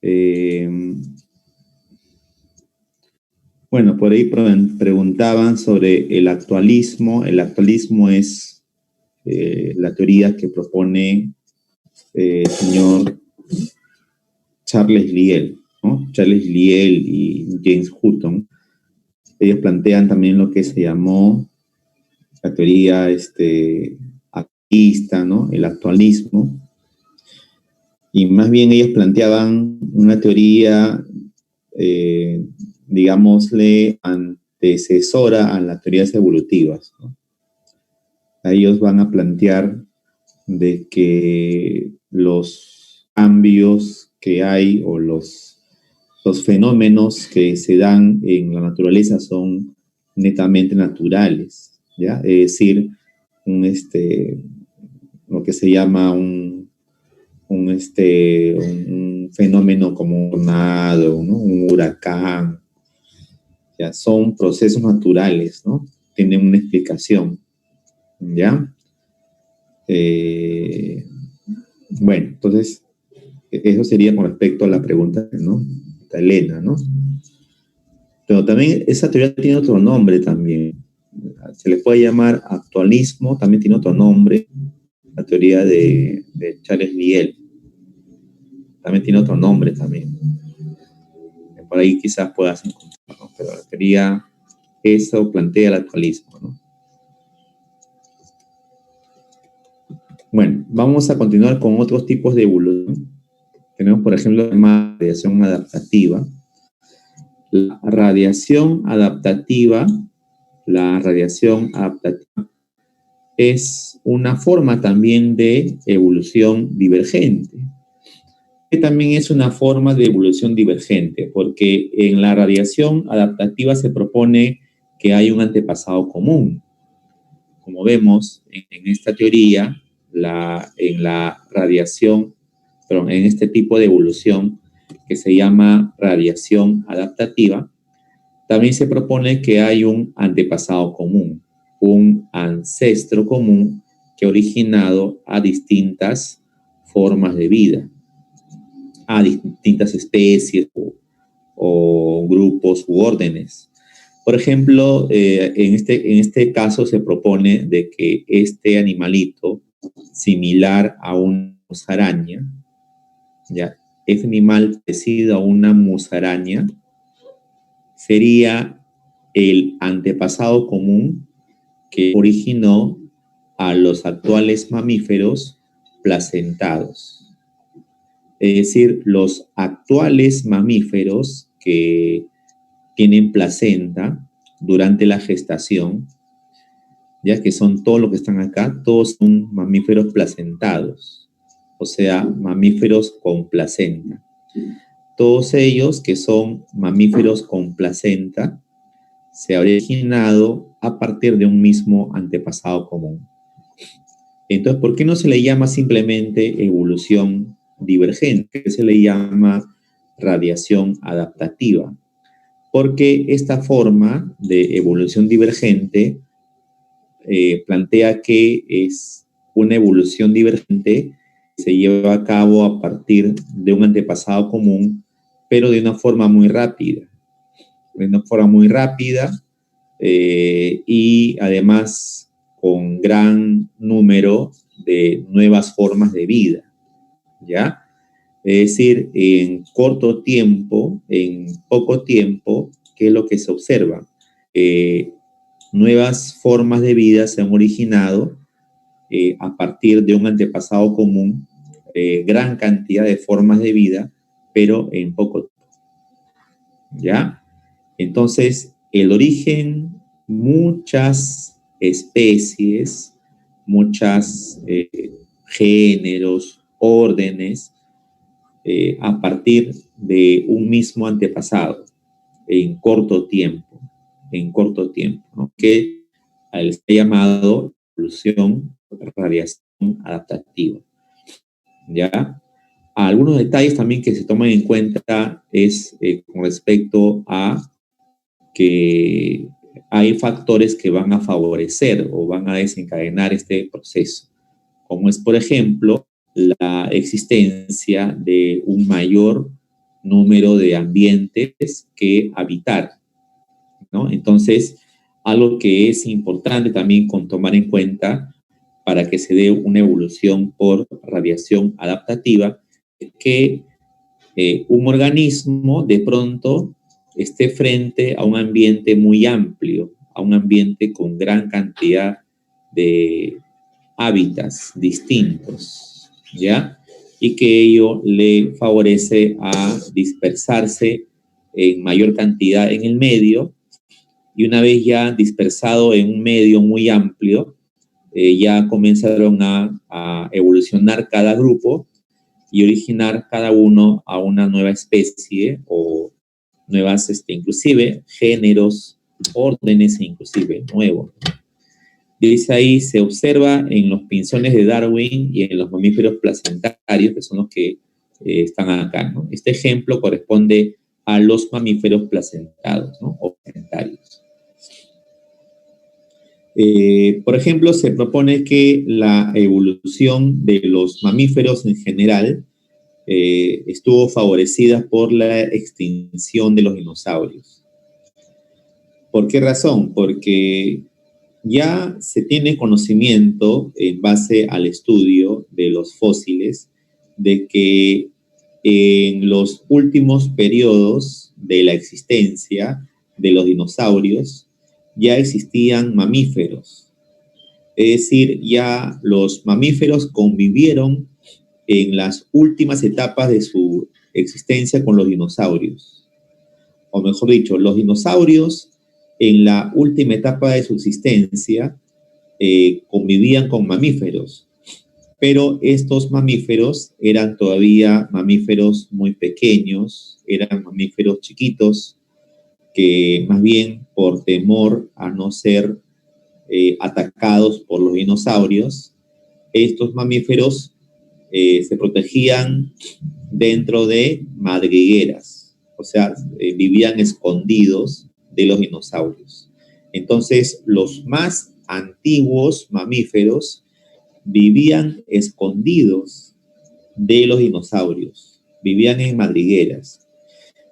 Eh, bueno, por ahí preguntaban sobre el actualismo. El actualismo es la teoría que propone el señor Charles Lyell, ¿no? Charles Lyell y James Hutton. Ellos plantean también lo que se llamó la teoría actualista, ¿no? El actualismo. Y más bien ellos planteaban una teoría, digámosle, antecesora a las teorías evolutivas, ¿no? Ellos van a plantear de que los cambios que hay o los fenómenos que se dan en la naturaleza son netamente naturales, ¿ya? Es decir, lo que se llama un fenómeno como un tornado, ¿no? Un huracán, ya son procesos naturales, ¿no? Tienen una explicación, ¿ya? Bueno, entonces, eso sería con respecto a la pregunta, ¿no? De Elena, ¿no? Pero también esa teoría tiene otro nombre también. Se le puede llamar actualismo, también tiene otro nombre, la teoría de Charles Lyell. También tiene otro nombre también. Por ahí quizás puedas encontrar, ¿no? Pero la teoría, eso plantea el actualismo, ¿no? Bueno, vamos a continuar con otros tipos de evolución. Tenemos, por ejemplo, la radiación adaptativa. La radiación adaptativa es una forma también de evolución divergente. Que también es una forma de evolución divergente, porque en la radiación adaptativa se propone que hay un antepasado común. Como vemos en esta teoría, en este tipo de evolución que se llama radiación adaptativa, también se propone que hay un antepasado común, un ancestro común que ha originado a distintas formas de vida, a distintas especies o grupos u órdenes. Por ejemplo, en este caso se propone de que este animalito, similar a una musaraña, ¿ya? Este animal parecido a una musaraña sería el antepasado común que originó a los actuales mamíferos placentados. Es decir, los actuales mamíferos que tienen placenta durante la gestación, ya que son todos los que están acá, todos son mamíferos placentados, o sea, mamíferos con placenta. Todos ellos que son mamíferos con placenta se han originado a partir de un mismo antepasado común. Entonces, ¿por qué no se le llama simplemente evolución divergente? ¿Por qué se le llama radiación adaptativa? Porque esta forma de evolución divergente plantea que es una evolución divergente que se lleva a cabo a partir de un antepasado común, pero de una forma muy rápida. Y además con gran número de nuevas formas de vida, ¿ya? Es decir, en corto tiempo, en poco tiempo, ¿qué es lo que se observa? Nuevas formas de vida se han originado a partir de un antepasado común, gran cantidad de formas de vida, pero en poco tiempo, ¿ya? Entonces, el origen, muchas especies, muchos géneros, órdenes, a partir de un mismo antepasado, en corto tiempo, ¿no? Que se ha llamado radiación adaptativa, ¿ya? Algunos detalles también que se toman en cuenta es con respecto a que hay factores que van a favorecer o van a desencadenar este proceso, como es, por ejemplo, la existencia de un mayor número de ambientes que habitar, ¿no? Entonces, algo que es importante también con tomar en cuenta para que se dé una evolución por radiación adaptativa, es que un organismo de pronto esté frente a un ambiente muy amplio, a un ambiente con gran cantidad de hábitats distintos, ¿ya? Y que ello le favorece a dispersarse en mayor cantidad en el medio, y una vez ya dispersado en un medio muy amplio, ya comenzaron a evolucionar cada grupo y originar cada uno a una nueva especie o nuevas, inclusive, géneros, órdenes e inclusive nuevos. Dice ahí, se observa en los pinzones de Darwin y en los mamíferos placentarios, que son los que están acá, ¿no? Este ejemplo corresponde a los mamíferos placentados, ¿no? O placentarios. Por ejemplo, se propone que la evolución de los mamíferos en general estuvo favorecida por la extinción de los dinosaurios. ¿Por qué razón? Porque ya se tiene conocimiento en base al estudio de los fósiles de que en los últimos periodos de la existencia de los dinosaurios ya existían mamíferos. Es decir, ya los mamíferos convivieron en las últimas etapas de su existencia con los dinosaurios. O mejor dicho, los dinosaurios en la última etapa de su existencia convivían con mamíferos, pero estos mamíferos eran todavía mamíferos muy pequeños, eran mamíferos chiquitos, que más bien por temor a no ser atacados por los dinosaurios, estos mamíferos se protegían dentro de madrigueras, o sea, vivían escondidos de los dinosaurios. Entonces, los más antiguos mamíferos vivían escondidos de los dinosaurios, vivían en madrigueras.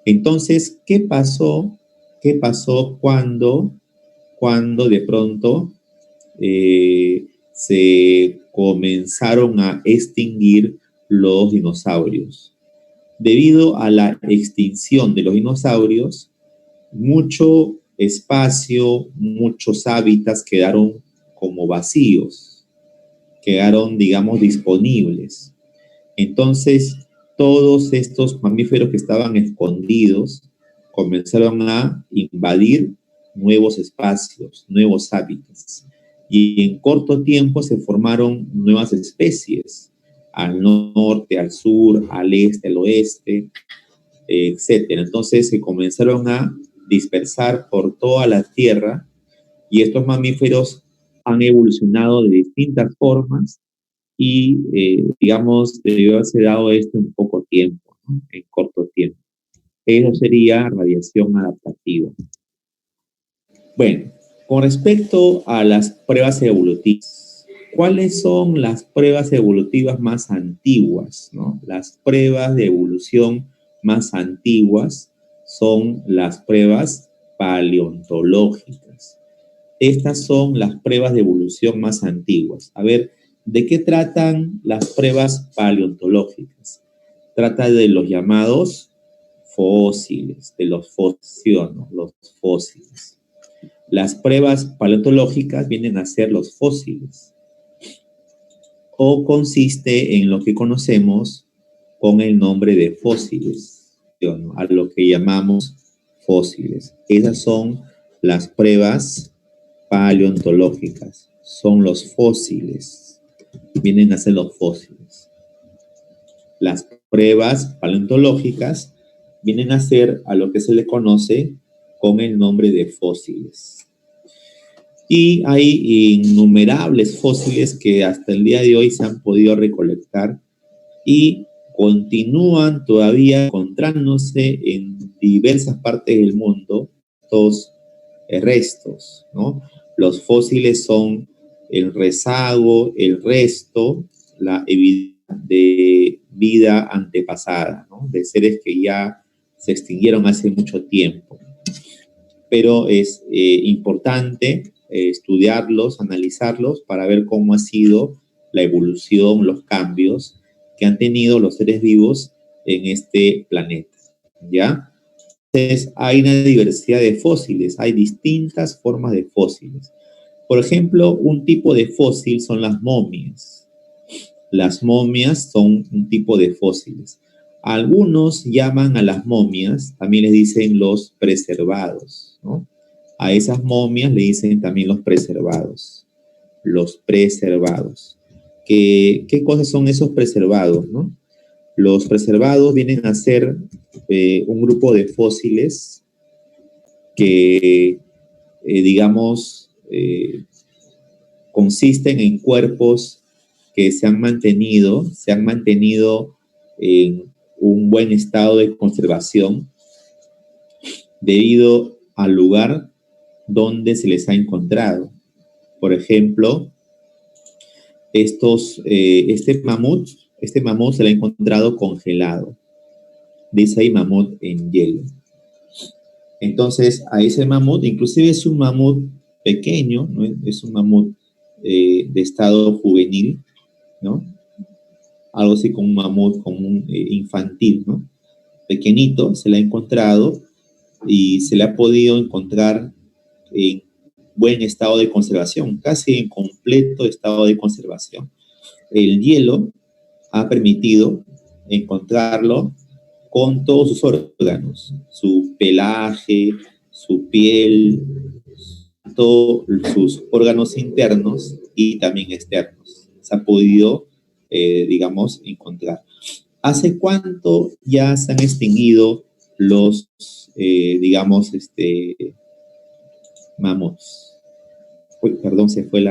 Entonces, ¿qué pasó? ¿Qué pasó cuando de pronto se comenzaron a extinguir los dinosaurios? Debido a la extinción de los dinosaurios, mucho espacio, muchos hábitats quedaron como vacíos, quedaron, digamos, disponibles. Entonces, todos estos mamíferos que estaban escondidos comenzaron a invadir nuevos espacios, nuevos hábitats. Y en corto tiempo se formaron nuevas especies, al norte, al sur, al este, al oeste, etcétera. Entonces se comenzaron a dispersar por toda la Tierra y estos mamíferos han evolucionado de distintas formas y, digamos, debió haberse dado esto en poco tiempo, ¿no? En corto tiempo. Eso sería radiación adaptativa. Bueno, con respecto a las pruebas evolutivas, ¿cuáles son las pruebas evolutivas más antiguas, ¿no? Las pruebas de evolución más antiguas son las pruebas paleontológicas. Estas son las pruebas de evolución más antiguas. A ver, ¿de qué tratan las pruebas paleontológicas? Trata de los llamados fósiles, de los fósiles, los fósiles. Las pruebas paleontológicas vienen a ser los fósiles, o consiste en lo que conocemos con el nombre de fósiles, a lo que llamamos fósiles. Esas son las pruebas paleontológicas, son los fósiles, vienen a ser los fósiles. Las pruebas paleontológicas vienen a ser a lo que se le conoce con el nombre de fósiles. Y hay innumerables fósiles que hasta el día de hoy se han podido recolectar y continúan todavía encontrándose en diversas partes del mundo estos restos, ¿no? Los fósiles son el rezago, el resto, la evidencia de vida antepasada, ¿no? De seres que ya se extinguieron hace mucho tiempo. Pero es importante estudiarlos, analizarlos para ver cómo ha sido la evolución, los cambios que han tenido los seres vivos en este planeta, ¿ya? Entonces, hay una diversidad de fósiles, hay distintas formas de fósiles. Por ejemplo, un tipo de fósil son las momias. Las momias son un tipo de fósiles. Algunos llaman a las momias, también les dicen los preservados, ¿no? A esas momias le dicen también los preservados. Los preservados. ¿Qué cosas son esos preservados, no? Los preservados vienen a ser un grupo de fósiles que, digamos, consisten en cuerpos que se han mantenido en un buen estado de conservación debido al lugar donde se les ha encontrado. Por ejemplo, este mamut se le ha encontrado congelado. Dice ahí mamut en hielo. Entonces, a ese mamut, inclusive es un mamut pequeño, ¿no? Es un mamut de estado juvenil, ¿no? Algo así como un mamut común infantil, ¿no? Pequeñito, se le ha encontrado y se le ha podido encontrar en buen estado de conservación, casi en completo estado de conservación. El hielo ha permitido encontrarlo con todos sus órganos, su pelaje, su piel, todos sus órganos internos y también externos. Se ha podido, digamos, encontrar. ¿Hace cuánto ya se han extinguido los, digamos, mamuts? Uy, perdón, se fue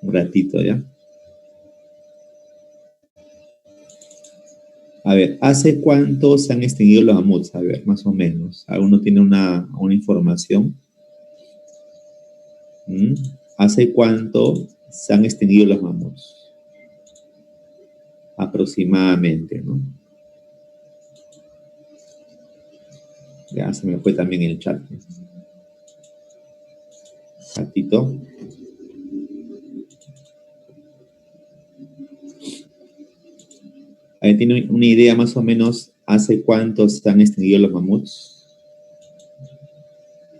un ratito, ¿ya? A ver, ¿hace cuánto se han extinguido los mamuts? A ver, más o menos. ¿Alguno tiene una información? ¿Hace cuánto se han extinguido los mamuts? Aproximadamente, ¿no? Ya se me fue también el chat. Chatito. ¿Alguien tiene una idea más o menos hace cuánto se han extinguido los mamuts?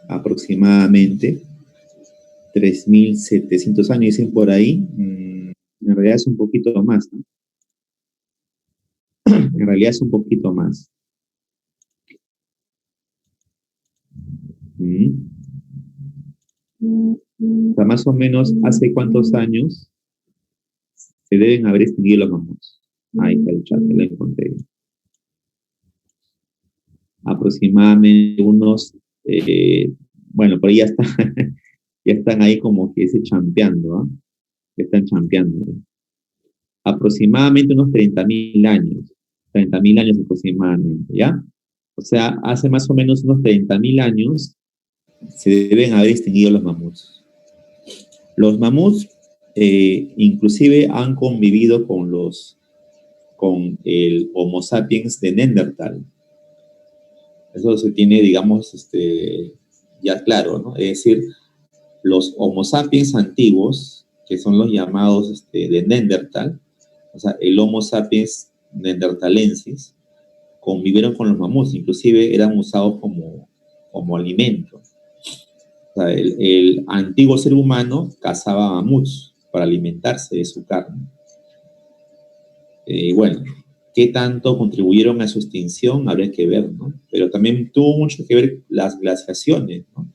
Aproximadamente 3.700 años, dicen por ahí. En realidad es un poquito más, ¿no? En realidad es un poquito más. O sea, más o menos, ¿hace cuántos años se deben haber extinguido los mamuts? Ahí está el chat, lo encontré. Aproximadamente unos, bueno, por ahí ya está, ya están ahí como que se champeando, ¿ah? Ya están champeando. Aproximadamente unos 30.000 años. 30.000 años aproximadamente, ¿ya? O sea, hace más o menos unos 30.000 años se deben haber extinguido los mamuts. Los mamuts inclusive han convivido con el Homo sapiens de Neandertal. Eso se tiene, digamos, ya claro, ¿no? Es decir, los Homo sapiens antiguos, que son los llamados de Neandertal, o sea, el Homo sapiens neandertalensis, convivieron con los mamuts, inclusive eran usados como alimento. O sea, el antiguo ser humano cazaba mamuts para alimentarse de su carne. Bueno, ¿qué tanto contribuyeron a su extinción? Habría que ver, ¿no? Pero también tuvo mucho que ver las glaciaciones, ¿no?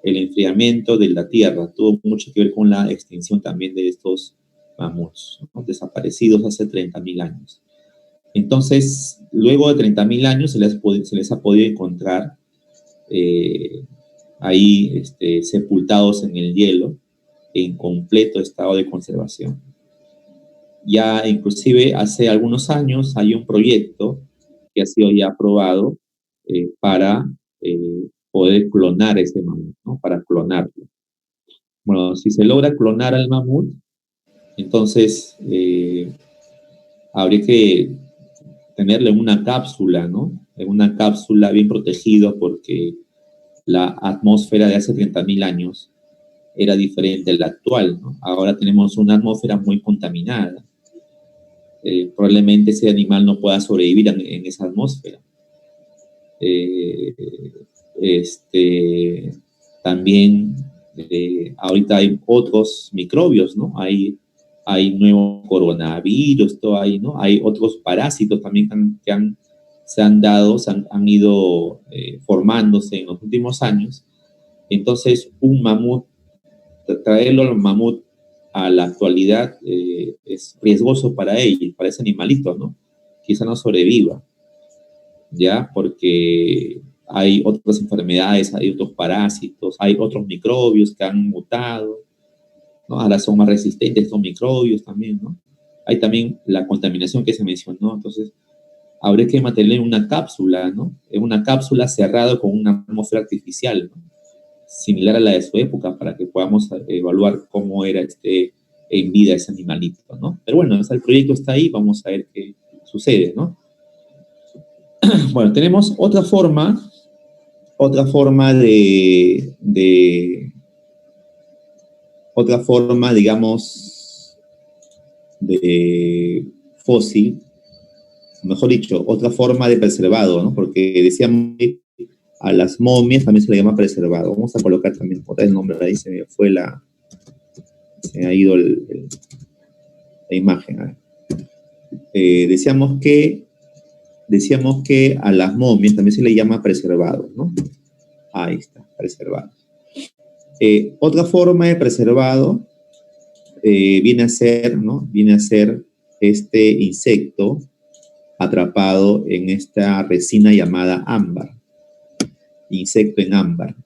El enfriamiento de la Tierra tuvo mucho que ver con la extinción también de estos mamuts, ¿no? Desaparecidos hace 30.000 años. Entonces, luego de 30.000 años se les ha podido encontrar ahí sepultados en el hielo en completo estado de conservación. Ya inclusive hace algunos años hay un proyecto que ha sido ya aprobado para poder clonar ese mamut, ¿no? Para clonarlo. Bueno, si se logra clonar al mamut, entonces habría que tenerlo en una cápsula, ¿no? En una cápsula bien protegido porque la atmósfera de hace 30.000 años era diferente a la actual, ¿no? Ahora tenemos una atmósfera muy contaminada. Probablemente ese animal no pueda sobrevivir en esa atmósfera. También ahorita hay otros microbios, ¿no? Hay nuevos coronavirus, todo ahí, ¿no? Hay otros parásitos también se han ido formándose en los últimos años. Entonces, un mamut, traerlo al mamut a la actualidad es riesgoso para él, para ese animalito, ¿no? Quizá no sobreviva, ¿ya? Porque hay otras enfermedades, hay otros parásitos, hay otros microbios que han mutado, ¿no? Ahora son más resistentes a estos microbios también, ¿no? Hay también la contaminación que se mencionó, entonces habría que mantenerlo en una cápsula, ¿no? En una cápsula cerrada con una atmósfera artificial, ¿no? Similar a la de su época, para que podamos evaluar cómo era en vida ese animalito, ¿no? Pero bueno, el proyecto está ahí, vamos a ver qué sucede, ¿no? Bueno, tenemos otra forma digamos, de fósil, mejor dicho, otra forma de preservado, ¿no? Porque decíamos que a las momias también se le llama preservado. Vamos a colocar también otra vez el nombre, ahí se me ha ido la imagen. Decíamos que a las momias también se le llama preservado, ¿no? Ahí está, preservado. Otra forma de preservado viene a ser este insecto atrapado en esta resina llamada ámbar. Insecto en ámbar.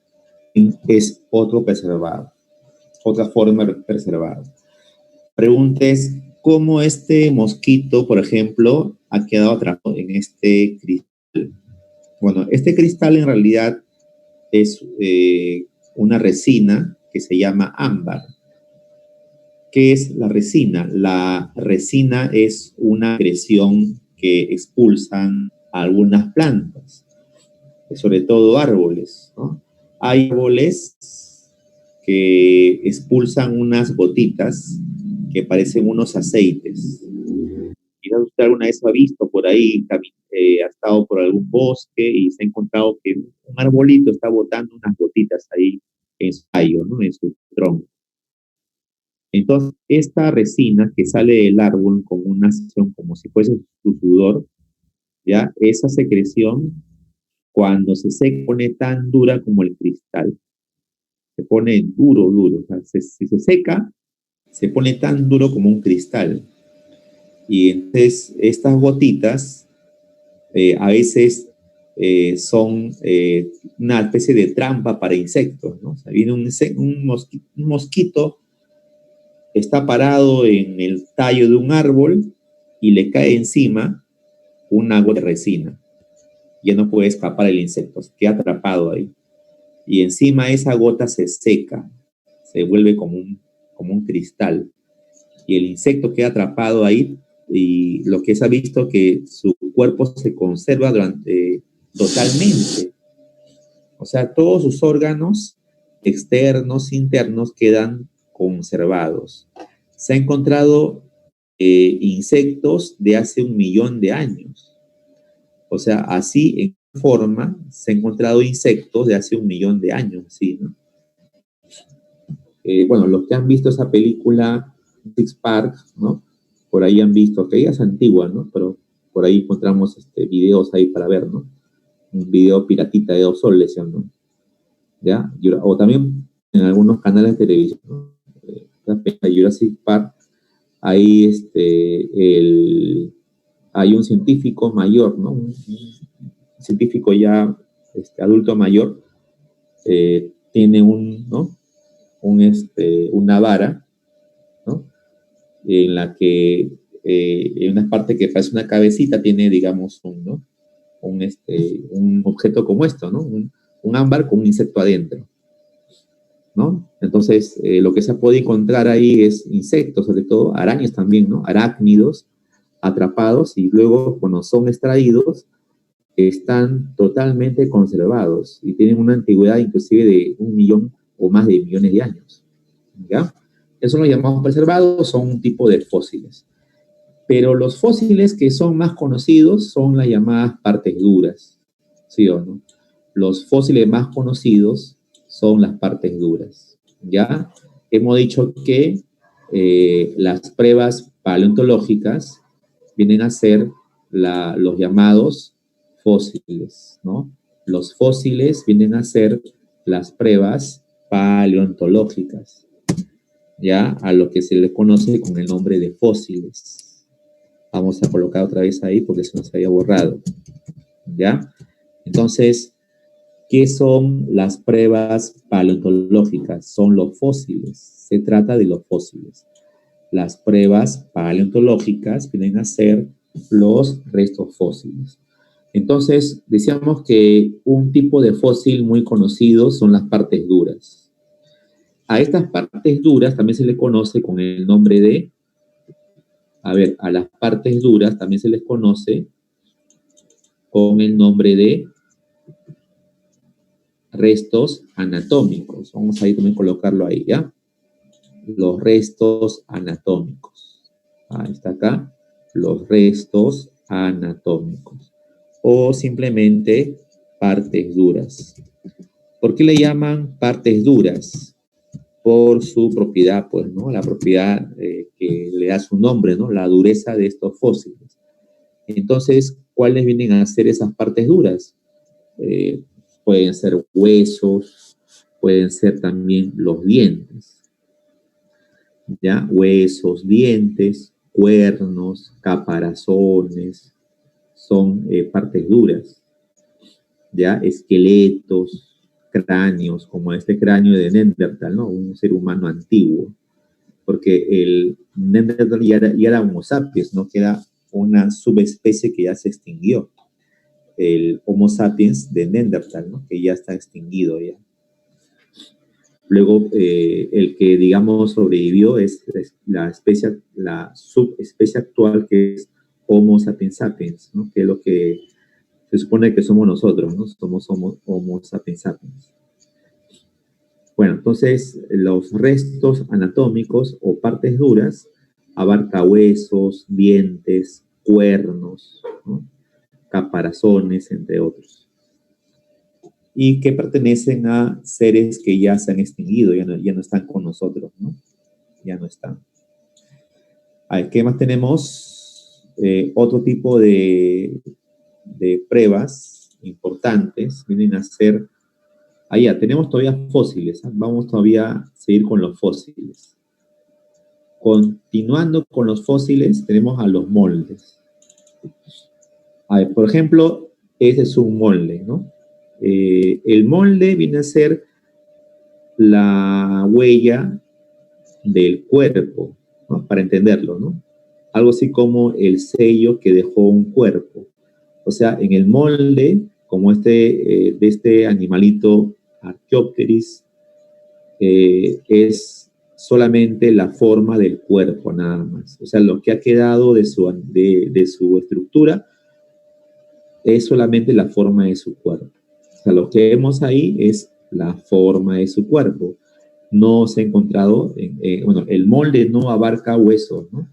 Es otro preservado. Otra forma de preservado. Pregunta es, ¿cómo este mosquito, por ejemplo, ha quedado atrapado en este cristal? Bueno, este cristal en realidad es una resina que se llama ámbar. ¿Qué es la resina? La resina es una secreción que expulsan algunas plantas, sobre todo árboles, ¿no? Hay árboles que expulsan unas gotitas que parecen unos aceites. Quizás usted alguna vez ha visto por ahí, ha estado por algún bosque y se ha encontrado que un arbolito está botando unas gotitas ahí en su tallo, ¿no? En su tronco. Entonces, esta resina que sale del árbol con una secreción como si fuese su sudor, ¿ya? Esa secreción, cuando se seca, pone tan dura como el cristal. Se pone duro. O sea, si se seca, se pone tan duro como un cristal. Y entonces, estas gotitas a veces son una especie de trampa para insectos, ¿no? O sea, viene un mosquito está parado en el tallo de un árbol y le cae encima una gota de resina. Ya no puede escapar el insecto, se queda atrapado ahí. Y encima esa gota se seca, se vuelve como un cristal. Y el insecto queda atrapado ahí y lo que se ha visto que su cuerpo se conserva totalmente. O sea, todos sus órganos externos, internos, quedan conservados. Se ha encontrado insectos de hace 1 millón de años. O sea, así en forma se han encontrado insectos de hace 1 millón de años, ¿sí, no? Bueno, los que han visto esa película Six Park, ¿no? Por ahí han visto, que ella es antigua, ¿no? Pero por ahí encontramos videos ahí para ver, ¿no? Un video piratita de 2 soles, ¿no? ¿Ya? O también en algunos canales de televisión, ¿no? Jurassic Park, ahí hay un científico mayor, ¿no? Un científico ya adulto mayor, tiene ¿no? Una vara, ¿no? En la que en una parte que parece una cabecita tiene, digamos, ¿no? un objeto como esto, ¿no? Un ámbar con un insecto adentro, ¿no? Entonces, lo que se puede encontrar ahí es insectos, sobre todo, arañas también, ¿no? Arácnidos, atrapados y luego cuando son extraídos están totalmente conservados y tienen una antigüedad inclusive de 1 millón o más de millones de años. ¿Ya? Eso lo llamamos preservados, son un tipo de fósiles. Pero los fósiles que son más conocidos son las llamadas partes duras, ¿sí o no? Los fósiles más conocidos son las partes duras, ¿ya? Hemos dicho que las pruebas paleontológicas vienen a ser los llamados fósiles, ¿no? Los fósiles vienen a ser las pruebas paleontológicas, ¿ya? A lo que se le conoce con el nombre de fósiles. Vamos a colocar otra vez ahí porque se nos había borrado, ¿ya? Entonces, ¿qué son las pruebas paleontológicas? Son los fósiles. Se trata de los fósiles. Las pruebas paleontológicas vienen a ser los restos fósiles. Entonces, decíamos que un tipo de fósil muy conocido son las partes duras. A estas partes duras también se le conoce con el nombre de, a las partes duras también se les conoce con el nombre de restos anatómicos. Vamos a ir también a colocarlo ahí, ¿ya? Los restos anatómicos. Ahí está acá, los restos anatómicos. O simplemente partes duras. ¿Por qué le llaman partes duras? Por su propiedad, pues, ¿no? La propiedad que le da su nombre, ¿no? La dureza de estos fósiles. Entonces, ¿cuáles vienen a ser esas partes duras? Pueden ser huesos, pueden ser también los dientes, ¿ya? Huesos, dientes, cuernos, caparazones, son partes duras, ¿ya? Esqueletos, cráneos, como este cráneo de Neandertal, ¿no? Un ser humano antiguo, porque el Neandertal ya era Homo sapiens, ¿no? Que era una subespecie que ya se extinguió. El Homo sapiens de Neandertal, ¿no? Que ya está extinguido ya. Luego, el que, digamos, sobrevivió es la subespecie actual, que es Homo sapiens sapiens, ¿no? Que es lo que se supone que somos nosotros, ¿no? Somos Homo sapiens sapiens. Bueno, entonces, los restos anatómicos o partes duras abarca huesos, dientes, cuernos, ¿no? Caparazones, entre otros. Y que pertenecen a seres que ya se han extinguido, ya no están con nosotros, ¿no? Ya no están. A ver, ¿qué más tenemos? Otro tipo de pruebas importantes vienen a ser... Allá, tenemos todavía fósiles, ¿eh? Vamos todavía a seguir con los fósiles. Continuando con los fósiles, tenemos a los moldes. A ver, por ejemplo, ese es un molde, ¿no? El molde viene a ser la huella del cuerpo, ¿no? Para entenderlo, ¿no? Algo así como el sello que dejó un cuerpo. O sea, en el molde, como de este animalito Archaeopteryx, es solamente la forma del cuerpo, nada más. O sea, lo que ha quedado de su estructura es solamente la forma de su cuerpo. O sea, lo que vemos ahí es la forma de su cuerpo. No se ha encontrado, bueno, el molde no abarca huesos, ¿no?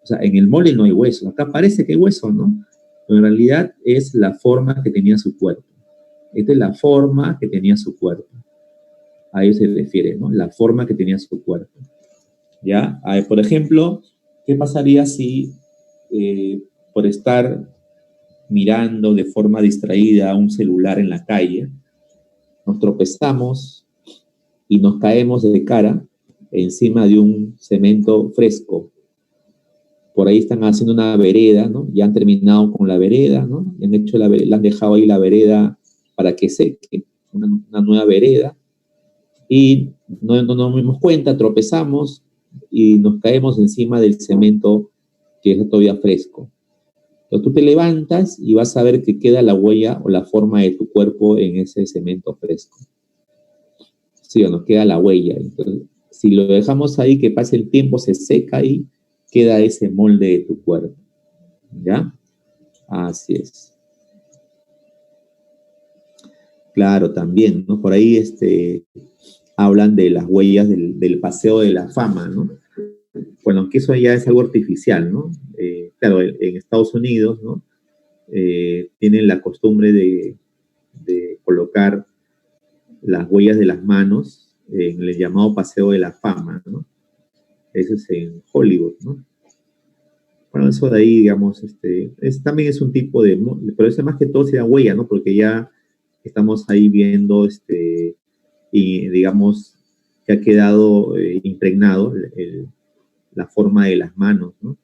O sea, en el molde no hay hueso. Acá parece que hay hueso, ¿no? Pero en realidad es la forma que tenía su cuerpo. Esta es la forma que tenía su cuerpo. A ello se refiere, ¿no? La forma que tenía su cuerpo. ¿Ya? A ver, por ejemplo, ¿qué pasaría si por estar mirando de forma distraída un celular en la calle, nos tropezamos y nos caemos de cara encima de un cemento fresco? Por ahí están haciendo una vereda, ¿no? Ya han terminado con la vereda, ¿no? Y le han dejado ahí la vereda para que seque, una nueva vereda. Y no nos dimos cuenta, tropezamos y nos caemos encima del cemento que es todavía fresco. Entonces tú te levantas y vas a ver que queda la huella o la forma de tu cuerpo en ese cemento fresco. Sí o no, queda la huella. Entonces, si lo dejamos ahí, que pase el tiempo, se seca ahí, queda ese molde de tu cuerpo. ¿Ya? Así es. Claro, también, ¿no? Por ahí hablan de las huellas del Paseo de la Fama, ¿no? Bueno, aunque eso ya es algo artificial, ¿no? Claro, en Estados Unidos, ¿no? Tienen la costumbre de colocar las huellas de las manos en el llamado Paseo de la Fama, ¿no? Eso es en Hollywood, ¿no? Bueno, eso de ahí, digamos, también es un tipo de, pero eso más que todo sería huella, ¿no? Porque ya estamos ahí viendo, y digamos, que ha quedado impregnado la forma de las manos, ¿no?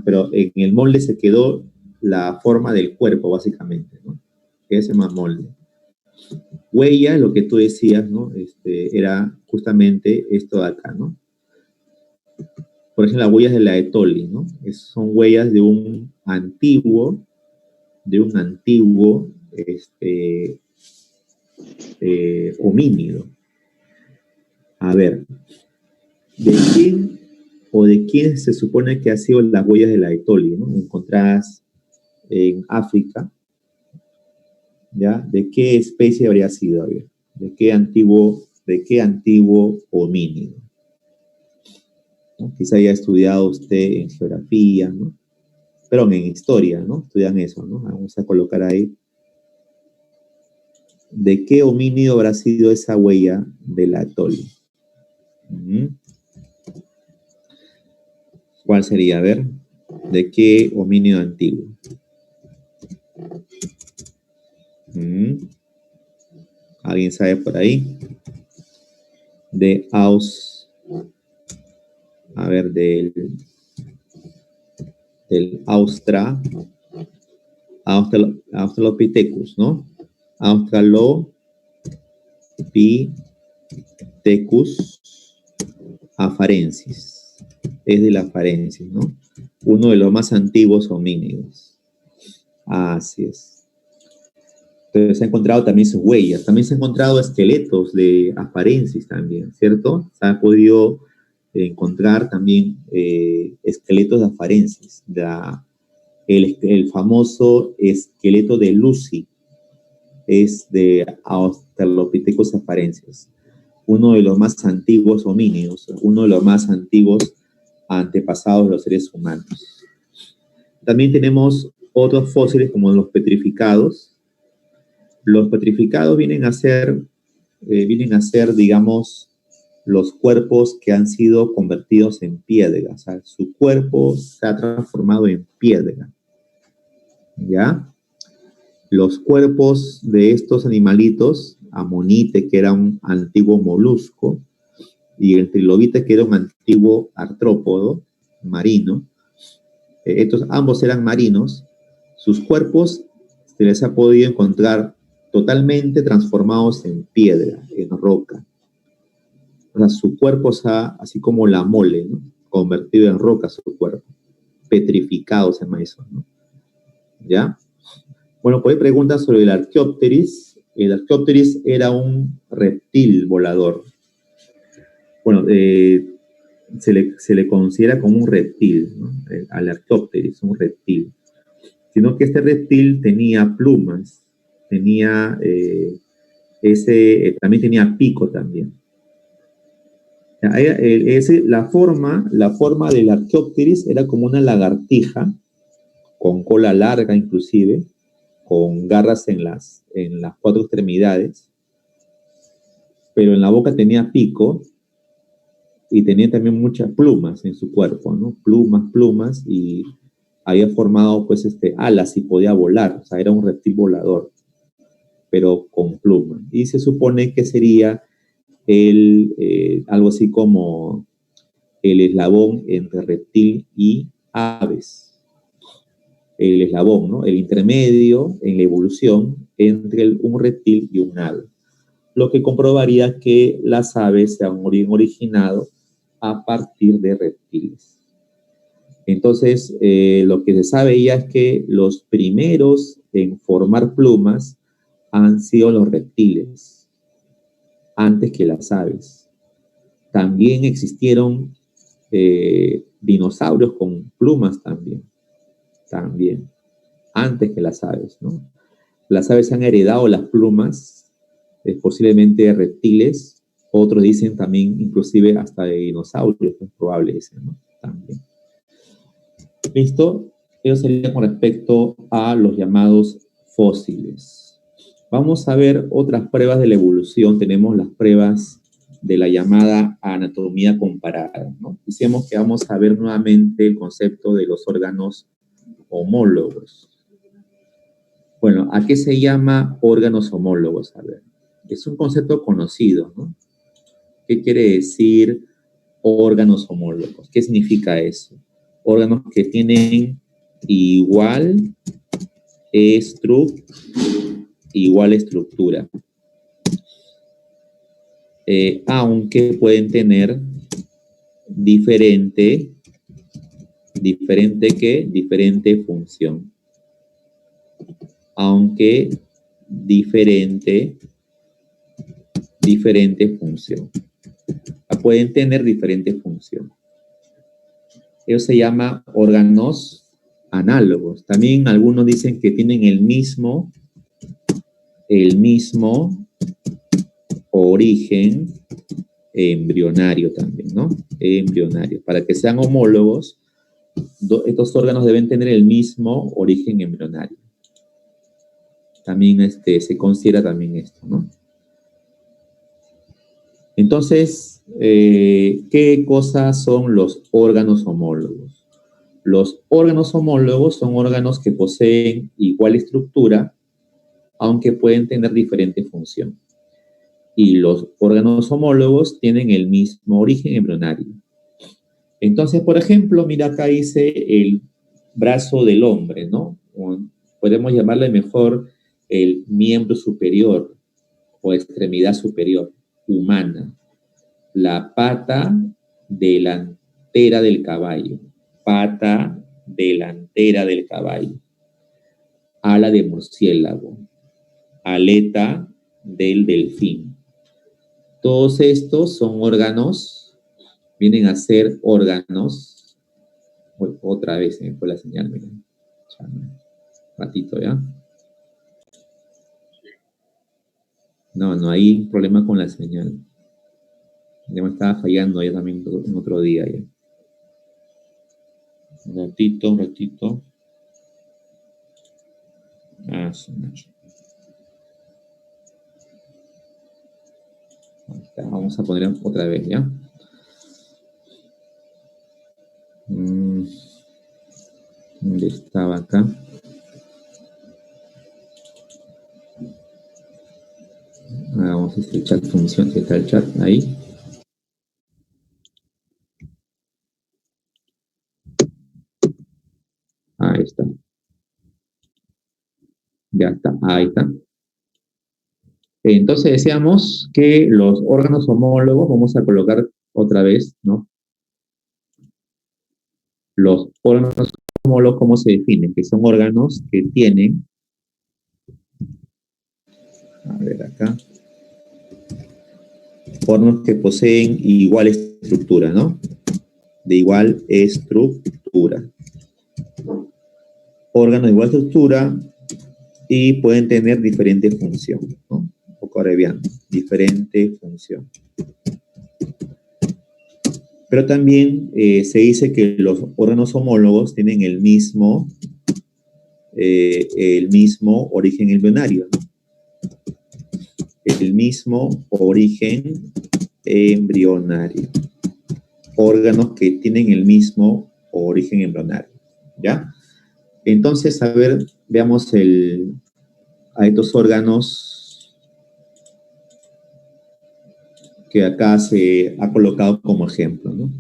Pero en el molde se quedó la forma del cuerpo, básicamente, ¿no? Que se llama molde. Huella, lo que tú decías, ¿no? Era justamente esto de acá, ¿no? Por ejemplo, las huellas de la Etoli, ¿no? Son huellas de un antiguo homínido. A ver, ¿de quién o de quién se supone que han sido las huellas de la Etoli, ¿no? Encontradas en África, ¿ya? ¿De qué especie habría sido? A ver, ¿de qué antiguo homínido? ¿No? Quizá haya estudiado usted en geografía, ¿no? Pero en historia, ¿no? Estudian eso, ¿no? Vamos a colocar ahí. ¿De qué homínido habrá sido esa huella de la Etoli? ¿Cuál sería? A ver, ¿de qué homínido antiguo? ¿Alguien sabe por ahí? A ver, del Australopithecus, ¿no? Australopithecus afarensis. Es de la afarensis, ¿no? Uno de los más antiguos homínidos. Así es. Entonces se han encontrado también sus huellas. También se han encontrado esqueletos de afarensis también, ¿cierto? Se ha podido encontrar también esqueletos de afarensis. El famoso esqueleto de Lucy es de Australopithecus afarensis, uno de los más antiguos homínidos, uno de los más antiguos antepasados de los seres humanos. También tenemos otros fósiles como los petrificados. Los petrificados vienen a ser, digamos, los cuerpos que han sido convertidos en piedra. O sea, su cuerpo se ha transformado en piedra. ¿Ya? Los cuerpos de estos animalitos, amonite, que era un antiguo molusco, y el trilobite, que era un antiguo artrópodo marino, estos ambos eran marinos, sus cuerpos se les ha podido encontrar totalmente transformados en piedra, en roca. O sea, su cuerpo está así como la mole, ¿no? Convertido en roca su cuerpo. Petrificado se llama eso, ¿no? ¿Ya? Bueno, pues hay preguntas sobre el Archaeopteris. El Archaeopteris era un reptil volador. Bueno, se le considera como un reptil, ¿no? Al Archaeopteris, un reptil. Sino que este reptil tenía plumas, también tenía pico también. La forma del Archaeopteris era como una lagartija, con cola larga inclusive, con garras en las 4 extremidades, pero en la boca tenía pico y tenía también muchas plumas en su cuerpo, ¿no? Plumas, y había formado pues alas y podía volar, o sea, era un reptil volador, pero con plumas. Y se supone que sería algo así como el eslabón entre reptil y aves. El eslabón, ¿no? El intermedio en la evolución entre un reptil y un ave. Lo que comprobaría que las aves se han originado a partir de reptiles. Entonces, lo que se sabe ya es que los primeros en formar plumas han sido los reptiles, antes que las aves. También existieron dinosaurios con plumas también. también, antes que las aves, ¿no? Las aves han heredado las plumas, posiblemente de reptiles, otros dicen también, inclusive hasta de dinosaurios, es probable dicen, ¿no? También. ¿Listo? Eso sería con respecto a los llamados fósiles. Vamos a ver otras pruebas de la evolución. Tenemos las pruebas de la llamada anatomía comparada, ¿no? Decíamos que vamos a ver nuevamente el concepto de los órganos homólogos. Bueno, ¿a qué se llama órganos homólogos? A ver, es un concepto conocido, ¿no? ¿Qué quiere decir órganos homólogos? ¿Qué significa eso? Órganos que tienen igual estructura, aunque pueden tener diferente función. Aunque diferente función. Pueden tener diferente función. Eso se llama órganos análogos. También algunos dicen que tienen el mismo origen embrionario también, ¿no? Embrionario. Para que sean homólogos, estos órganos deben tener el mismo origen embrionario. También se considera también esto, ¿no? Entonces, ¿qué cosas son los órganos homólogos? Los órganos homólogos son órganos que poseen igual estructura, aunque pueden tener diferente función. Y los órganos homólogos tienen el mismo origen embrionario. Entonces, por ejemplo, mira acá dice el brazo del hombre, ¿no? Podemos llamarle mejor el miembro superior o extremidad superior humana. La pata delantera del caballo. Pata delantera del caballo. Ala de murciélago. Aleta del delfín. Todos estos son órganos, vienen a ser órganos. Otra vez se me fue la señal, miren. Un ratito, ¿ya? No hay problema con la señal. Ya me estaba fallando ya también en otro día ya. Un ratito. Vamos a poner otra vez, ¿ya? ¿Dónde estaba acá? Vamos a ver si el chat funciona, si está el chat ahí. Ahí está. Ya está, ahí está. Entonces decíamos que los órganos homólogos, vamos a colocar otra vez, ¿no? Los órganos homólogos, ¿cómo se definen? Que son órganos que tienen, a ver acá, órganos que poseen igual estructura, ¿no? De igual estructura. Órganos de igual estructura y pueden tener diferente función, ¿no? Un poco abreviando, diferente función. Pero también se dice que los órganos homólogos tienen el mismo origen embrionario, ¿no? El mismo origen embrionario. Órganos que tienen el mismo origen embrionario, ¿ya? Entonces, a ver, veamos a estos órganos que acá se ha colocado como ejemplo, ¿no?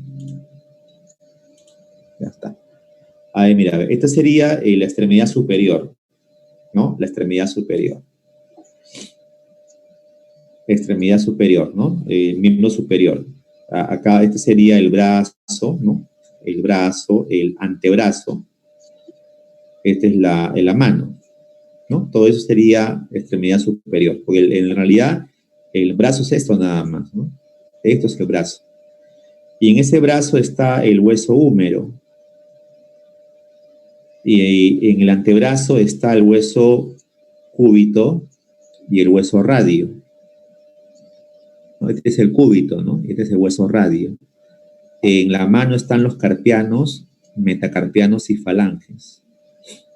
Ya está. Ahí, mira, esta sería la extremidad superior, ¿no? La extremidad superior. Extremidad superior, ¿no? Miembro superior. Acá este sería el brazo, ¿no? El brazo, el antebrazo. Esta es la mano, ¿no? Todo eso sería extremidad superior, porque en realidad el brazo es esto nada más, ¿no? Esto es el brazo. Y en ese brazo está el hueso húmero. Y en el antebrazo está el hueso cúbito y el hueso radio, ¿no? Este es el cúbito, ¿no? Este es el hueso radio. En la mano están los carpianos, metacarpianos y falanges.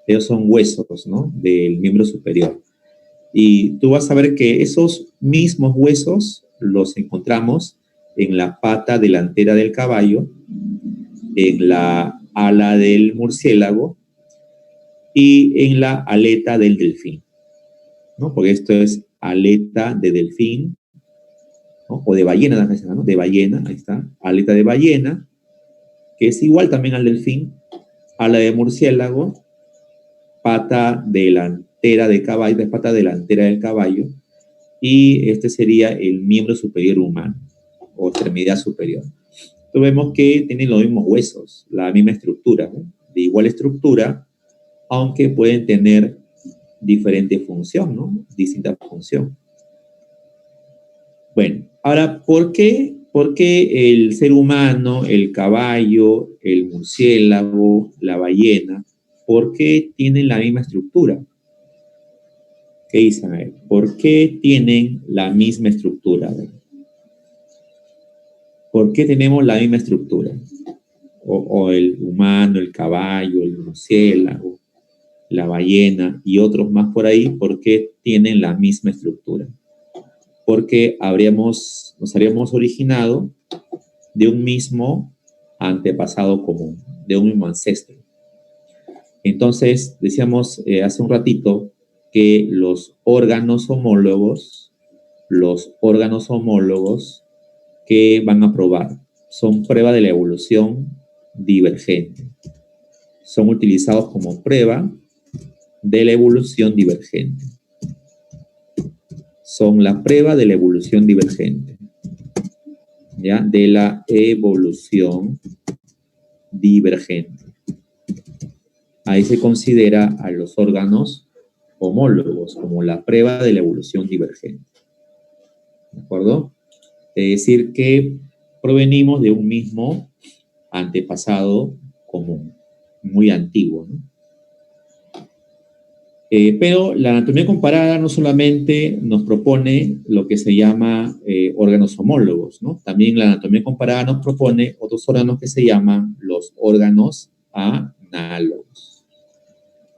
Ellos son huesos, ¿no? Del miembro superior. Y tú vas a ver que esos mismos huesos los encontramos en la pata delantera del caballo, en la ala del murciélago y en la aleta del delfín, ¿no? Porque esto es aleta de delfín, ¿no? O de ballena, ¿no? De ballena, ahí está, aleta de ballena, que es igual también al delfín, ala de murciélago, pata delantera de caballo, es pata delantera del caballo, y este sería el miembro superior humano, o extremidad superior. Entonces vemos que tienen los mismos huesos, la misma estructura, ¿no? De igual estructura, aunque pueden tener diferente función, ¿no? Distinta función. Bueno, ahora, ¿por qué el ser humano, el caballo, el murciélago, la ballena, por qué tienen la misma estructura? ¿Qué dicen? A ver, ¿por qué tienen la misma estructura? A ver. ¿Por qué tenemos la misma estructura? O el humano, el caballo, el murciélago, la ballena y otros más por ahí, ¿por qué tienen la misma estructura? Porque nos habríamos originado de un mismo antepasado común, de un mismo ancestro. Entonces, decíamos hace un ratito que los órganos homólogos que van a probar son prueba de la evolución divergente. Son utilizados como prueba de la evolución divergente. Son la prueba de la evolución divergente. ¿Ya? De la evolución divergente. Ahí se considera a los órganos homólogos como la prueba de la evolución divergente. ¿De acuerdo? Es decir, que provenimos de un mismo antepasado común, muy antiguo, ¿no? Pero la anatomía comparada no solamente nos propone lo que se llama órganos homólogos, ¿no? También la anatomía comparada nos propone otros órganos que se llaman los órganos análogos.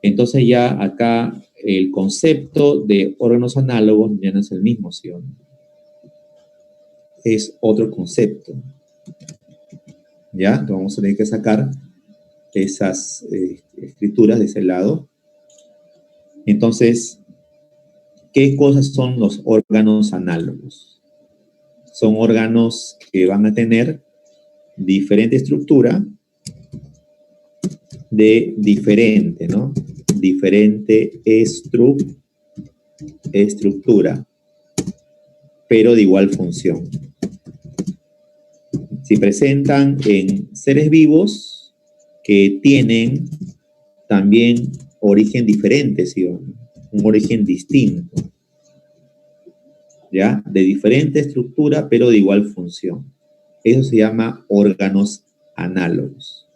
Entonces ya acá el concepto de órganos análogos ya no es el mismo, ¿sí o no? Es otro concepto. ¿Ya? Entonces vamos a tener que sacar esas escrituras de ese lado. Entonces, ¿qué cosas son los órganos análogos? Son órganos que van a tener diferente estructura de diferente, ¿no? Diferente estructura, pero de igual función. Se presentan en seres vivos que tienen también origen diferente, ¿sí? Un origen distinto, ¿ya? De diferente estructura, pero de igual función. Eso se llama órganos análogos.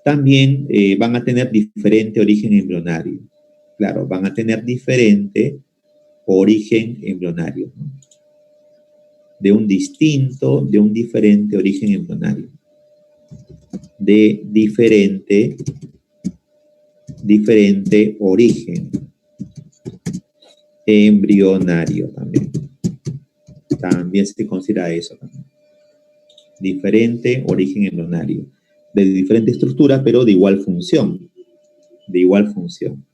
También van a tener diferente origen embrionario. Claro, van a tener diferente origen embrionario, ¿no? De un diferente origen embrionario. De diferente origen embrionario también. También se considera eso también. Diferente origen embrionario. De diferente estructura, pero de igual función. De igual función.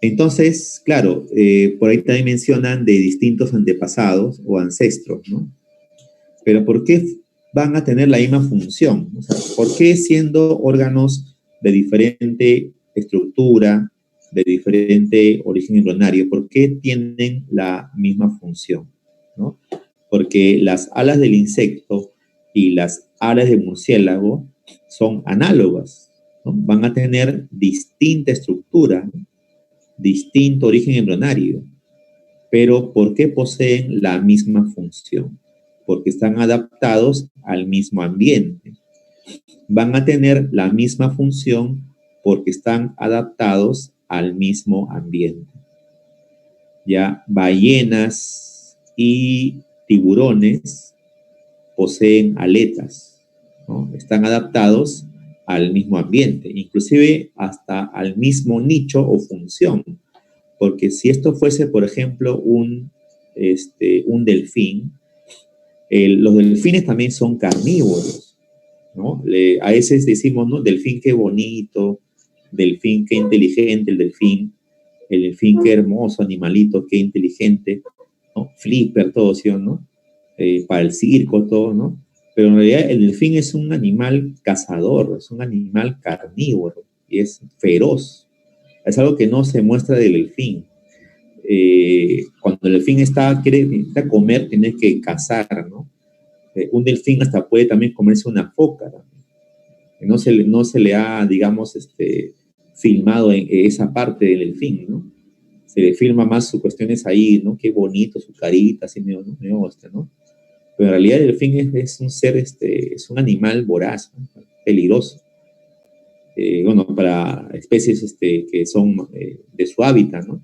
Entonces, claro, por ahí también mencionan de distintos antepasados o ancestros, ¿no? Pero ¿por qué van a tener la misma función? O sea, ¿por qué siendo órganos de diferente estructura, de diferente origen embrionario, por qué tienen la misma función, ¿no? Porque las alas del insecto y las alas del murciélago son análogas, ¿no? Van a tener distinta estructura, ¿no? Distinto origen embrionario, pero ¿por qué poseen la misma función? Porque están adaptados al mismo ambiente. van a tener la misma función porque están adaptados al mismo ambiente. Ya ballenas y tiburones poseen aletas, ¿no? Están adaptados al mismo ambiente, inclusive hasta al mismo nicho o función, porque si esto fuese, por ejemplo, un delfín, los delfines también son carnívoros, ¿no? A veces decimos, ¿no? Delfín qué bonito, delfín qué inteligente, el delfín qué hermoso animalito, qué inteligente, ¿no? Flipper, todo, ¿sí o no? Para el circo, todo, ¿no? Pero en realidad el delfín es un animal cazador, es un animal carnívoro y es feroz. Es algo que no se muestra del delfín. Cuando el delfín quiere comer, tiene que cazar, ¿no? Un delfín hasta puede también comerse una foca, ¿no? No se le ha, digamos, filmado en esa parte del delfín, ¿no? Se le filma más sus cuestiones ahí, ¿no? Qué bonito, su carita, así medio, ¿no? ¿no? Pero en realidad el delfín es un ser, es un animal voraz, ¿no? Peligroso. Bueno, para especies que son de su hábitat, ¿no?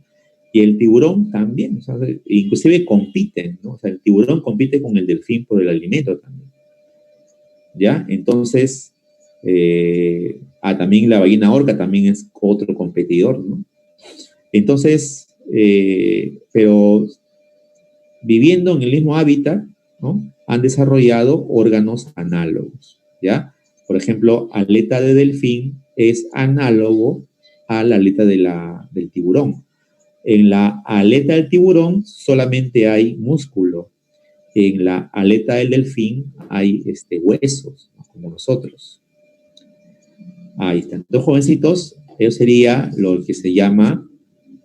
Y el tiburón también, o sea, inclusive compiten, ¿no? O sea, el tiburón compite con el delfín por el alimento también, ¿ya? Entonces, también la ballena orca también es otro competidor, ¿no? Entonces, pero viviendo en el mismo hábitat, ¿no? Han desarrollado órganos análogos, ¿ya? Por ejemplo, aleta de delfín es análogo a la aleta del tiburón. En la aleta del tiburón solamente hay músculo. En la aleta del delfín hay huesos, ¿no? Como nosotros. Ahí están. Dos jovencitos, eso sería lo que se llama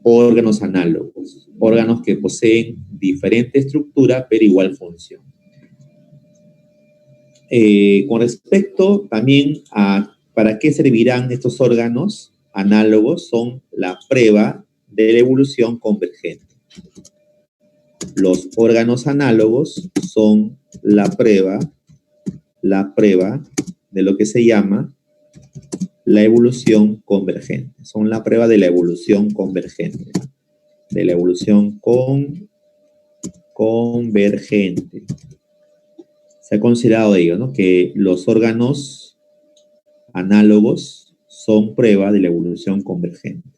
órganos análogos, órganos que poseen diferente estructura pero igual función. Con respecto también a para qué servirán estos órganos análogos, son la prueba de la evolución convergente. Los órganos análogos son la prueba de lo que se llama la evolución convergente. Son la prueba de la evolución convergente. De la evolución convergente. Se ha considerado ello, ¿no? Que los órganos análogos son prueba de la evolución convergente.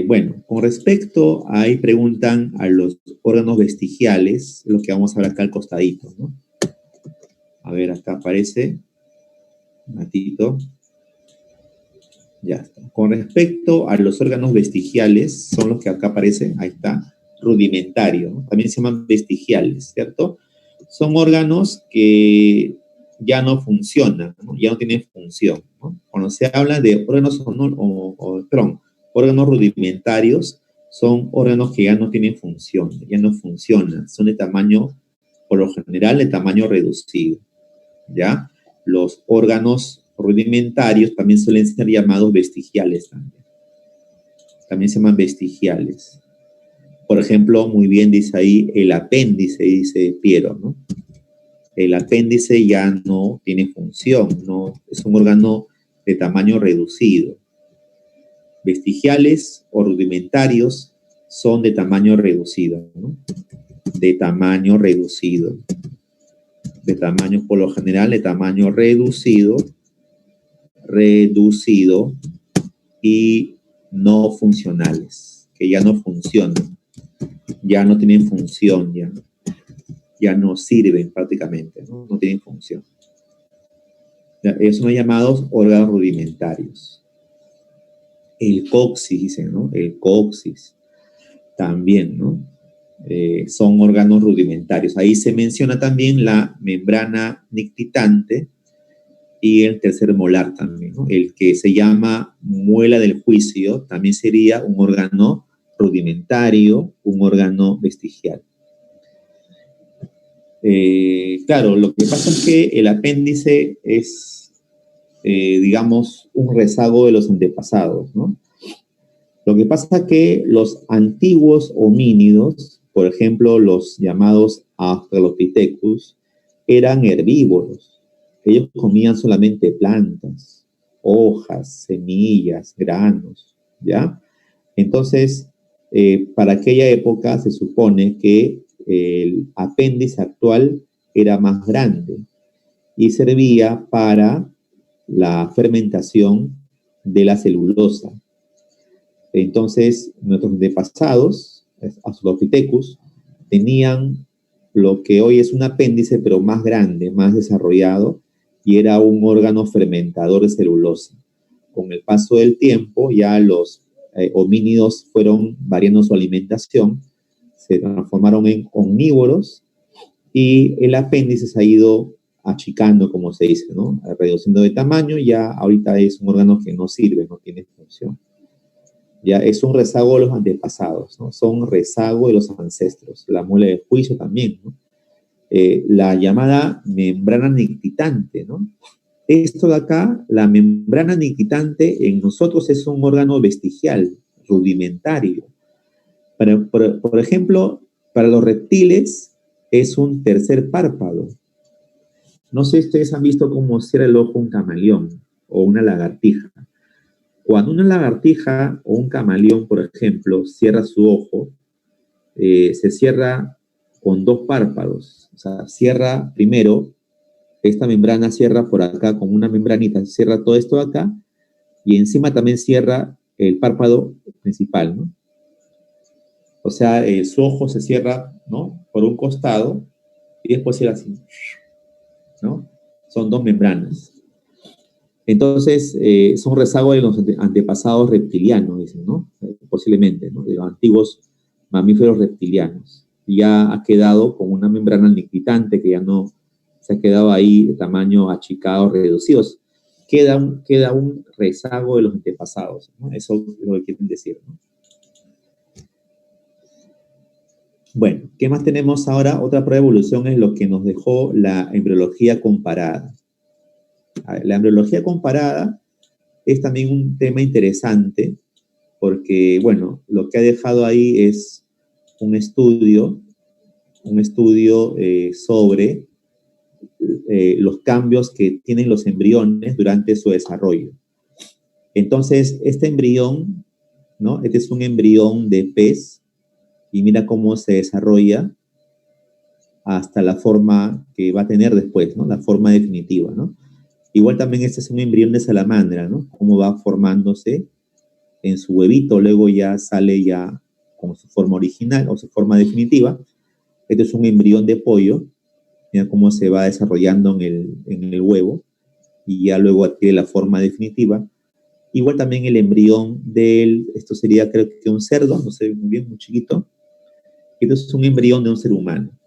Bueno, con respecto, ahí preguntan a los órganos vestigiales, lo que vamos a ver acá al costadito, ¿no? A ver, acá aparece, un ratito. Ya está. Con respecto a los órganos vestigiales, son los que acá aparecen, ahí está, rudimentarios, ¿no? También se llaman vestigiales, ¿cierto? Son órganos que ya no funcionan, ¿no? Ya no tienen función, ¿no? Cuando se habla de órganos órganos rudimentarios, son órganos que ya no tienen función, ya no funcionan, son de tamaño, por lo general, de tamaño reducido, ¿ya? Los órganos rudimentarios también suelen ser llamados vestigiales también se llaman vestigiales. Por ejemplo, muy bien dice ahí el apéndice, dice Piero, ¿no? El apéndice ya no tiene función, ¿no? Es un órgano de tamaño reducido. Vestigiales o rudimentarios son de tamaño reducido, ¿no? De tamaño reducido. De tamaño, por lo general, de tamaño reducido y no funcionales, que ya no funcionan, ya no tienen función, ya no sirven prácticamente, ¿no? No tienen función. Esos son llamados órganos rudimentarios. El coxis, dicen, ¿no? El coxis también, ¿no? Son órganos rudimentarios. Ahí se menciona también la membrana nictitante y el tercer molar también, ¿no? El que se llama muela del juicio también sería un órgano rudimentario, un órgano vestigial. Claro, lo que pasa es que el apéndice es, digamos, un rezago de los antepasados, ¿no? Lo que pasa es que los antiguos homínidos, por ejemplo, los llamados Australopithecus, eran herbívoros, ellos comían solamente plantas, hojas, semillas, granos, ¿ya? Entonces, para aquella época se supone que el apéndice actual era más grande y servía para la fermentación de la celulosa. Entonces, nuestros antepasados, Australopithecus, tenían lo que hoy es un apéndice, pero más grande, más desarrollado, y era un órgano fermentador de celulosa. Con el paso del tiempo, ya los homínidos fueron variando su alimentación, se transformaron en omnívoros y el apéndice se ha ido achicando, como se dice, ¿no? Reduciendo de tamaño, ya ahorita es un órgano que no sirve, no tiene función. Ya es un rezago de los antepasados, ¿no? Son rezago de los ancestros. La muela de juicio también, ¿no? La llamada membrana nictitante, ¿no? Esto de acá, la membrana nictitante en nosotros es un órgano vestigial, rudimentario. Por ejemplo, para los reptiles es un tercer párpado. No sé si ustedes han visto cómo cierra el ojo un camaleón o una lagartija. Cuando una lagartija o un camaleón, por ejemplo, cierra su ojo, se cierra con dos párpados. O sea, cierra primero, esta membrana cierra por acá como una membranita, cierra todo esto de acá, y encima también cierra el párpado principal, ¿no? O sea, su ojo se cierra, ¿no? Por un costado, y después cierra así, ¿no? Son dos membranas. Entonces, son rezagos de los antepasados reptilianos, dicen, ¿no? Posiblemente, ¿no? De los antiguos mamíferos reptilianos. Y ya ha quedado con una membrana nictitante que ya no se ha quedado ahí de tamaño achicado, reducidos. Queda un rezago de los antepasados, ¿no? Eso es lo que quieren decir, ¿no? Bueno, ¿qué más tenemos ahora? Otra prueba de evolución es lo que nos dejó la embriología comparada. La embriología comparada es también un tema interesante porque, bueno, lo que ha dejado ahí es un estudio sobre los cambios que tienen los embriones durante su desarrollo. Entonces, este embrión, ¿no? Este es un embrión de pez y mira cómo se desarrolla hasta la forma que va a tener después, ¿no? La forma definitiva, ¿no? Igual también este es un embrión de salamandra, ¿no? Cómo va formándose en su huevito, luego ya sale ya con su forma original o su forma definitiva. Este es un embrión de pollo, mira cómo se va desarrollando en el huevo y ya luego adquiere la forma definitiva. Igual también el embrión esto sería creo que un cerdo, no sé muy bien, muy chiquito. Esto es un embrión de un ser humano,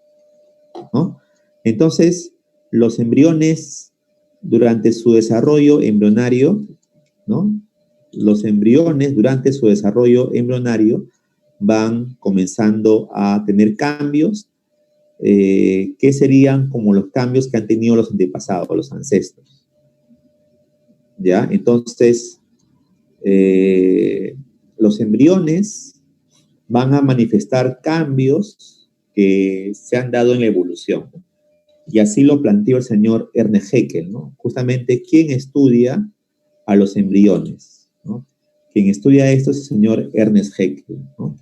¿no? Entonces, los embriones durante su desarrollo embrionario, ¿no? Los embriones durante su desarrollo embrionario van comenzando a tener cambios que serían como los cambios que han tenido los antepasados, los ancestros. ¿Ya? Entonces, los embriones van a manifestar cambios que se han dado en la evolución. Y así lo planteó el señor Ernest Haeckel, ¿no? Justamente, ¿quién estudia a los embriones? ¿No? Quien estudia esto es el señor Ernest Haeckel, ¿no?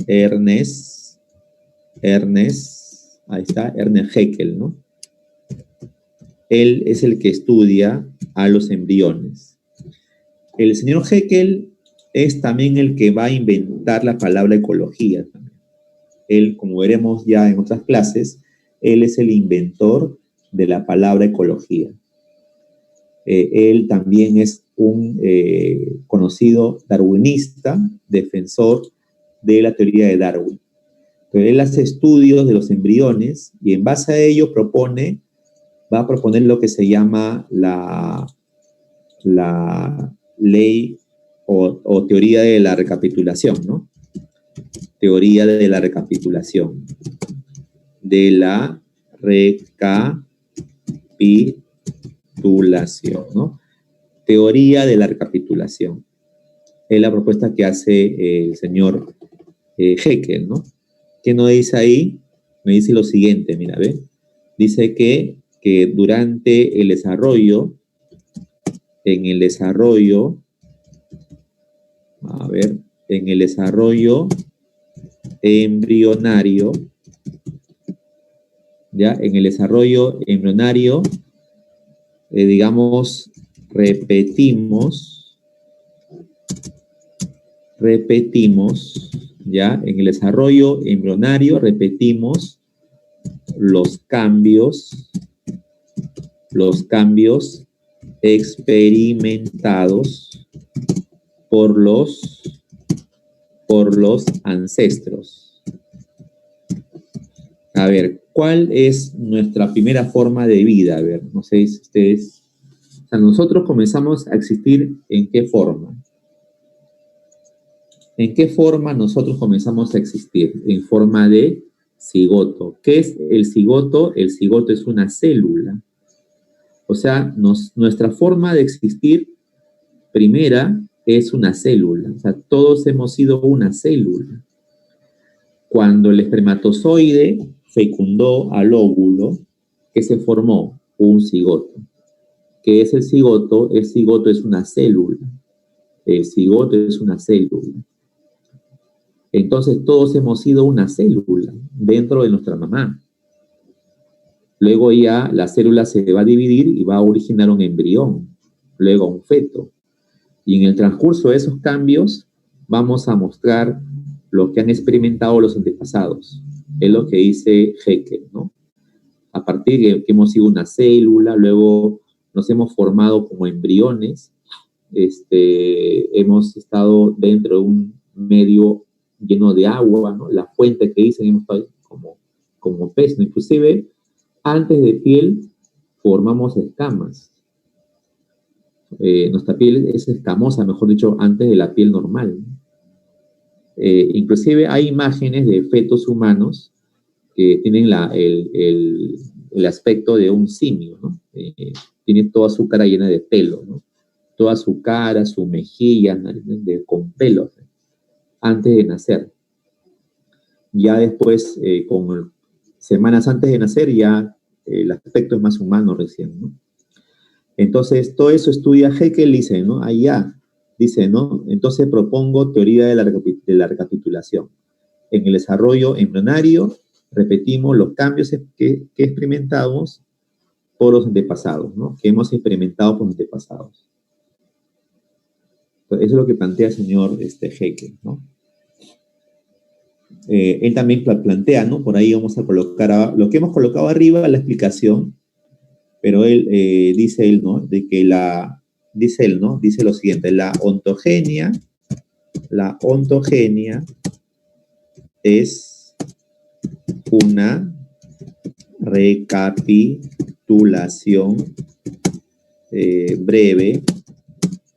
Ernest, ahí está, Ernest Haeckel, ¿no? Él es el que estudia a los embriones. El señor Haeckel es también el que va a inventar la palabra ecología. Él, como veremos ya en otras clases, él es el inventor de la palabra ecología. Él también es un conocido darwinista, defensor de la teoría de Darwin. Pero él hace estudios de los embriones y en base a ello va a proponer lo que se llama la ley o teoría de la recapitulación, ¿no? Teoría de la recapitulación. De la recapitulación, ¿no? Teoría de la recapitulación. Es la propuesta que hace el señor Haeckel, ¿no? ¿Qué nos dice ahí? Me dice lo siguiente, mira, ¿ve? Dice que que durante el desarrollo, en el desarrollo embrionario, ¿ya? En el desarrollo embrionario, digamos, repetimos, ¿ya? En el desarrollo embrionario repetimos los cambios experimentados por los ancestros. A ver, ¿cuál es nuestra primera forma de vida? A ver, no sé si ustedes... O sea, nosotros comenzamos a existir, ¿en qué forma? ¿En qué forma nosotros comenzamos a existir? En forma de cigoto. ¿Qué es el cigoto? El cigoto es una célula. O sea, nuestra forma de existir primera es una célula. O sea, todos hemos sido una célula. Cuando el espermatozoide fecundó al óvulo, ¿qué se formó? Un cigoto. ¿Qué es el cigoto? El cigoto es una célula. El cigoto es una célula. Entonces todos hemos sido una célula dentro de nuestra mamá. Luego ya la célula se va a dividir y va a originar un embrión, luego un feto. Y en el transcurso de esos cambios vamos a mostrar lo que han experimentado los antepasados. Es lo que dice Haeckel, ¿no? A partir de que hemos sido una célula, luego nos hemos formado como embriones, hemos estado dentro de un medio lleno de agua, ¿no? La fuente que dicen hemos estado como pez, ¿no? Inclusive antes de piel formamos escamas. Nuestra piel es escamosa, mejor dicho, antes de la piel normal. Inclusive hay imágenes de fetos humanos que tienen el aspecto de un simio, ¿no? Tiene toda su cara llena de pelo, ¿no? Toda su cara, su mejilla, con pelos, antes de nacer. Ya después, semanas antes de nacer, ya el aspecto es más humano recién, ¿no? Entonces, todo eso estudia Haeckel, dice, ¿no? Allá, dice, ¿no? Entonces propongo teoría de la recapitulación. En el desarrollo embrionario, repetimos los cambios que experimentamos por los antepasados, ¿no? Que hemos experimentado por los antepasados. Entonces, eso es lo que plantea el señor Haeckel, ¿no? Él también plantea, ¿no? Por ahí vamos a colocar, lo que hemos colocado arriba, la explicación, pero él, dice él, ¿no? Dice él, ¿no? Dice lo siguiente, la ontogenia es una recapitulación breve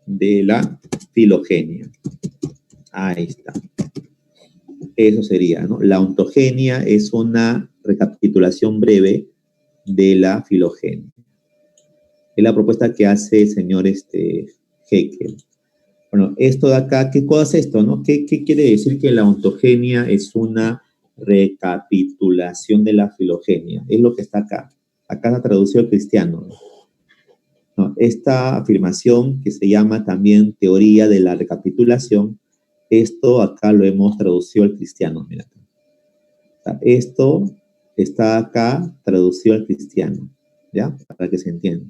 de la filogenia. Ahí está. Eso sería, ¿no? La ontogenia es una recapitulación breve de la filogenia. Es la propuesta que hace el señor Haeckel. Bueno, esto de acá, ¿qué cosa es esto, no? ¿Qué quiere decir que la ontogenia es una recapitulación de la filogenia? Es lo que está acá. Acá está traducido al cristiano, ¿no? No, esta afirmación que se llama también teoría de la recapitulación, esto acá lo hemos traducido al cristiano, mira. O sea, esto está acá traducido al cristiano, ¿ya? Para que se entienda.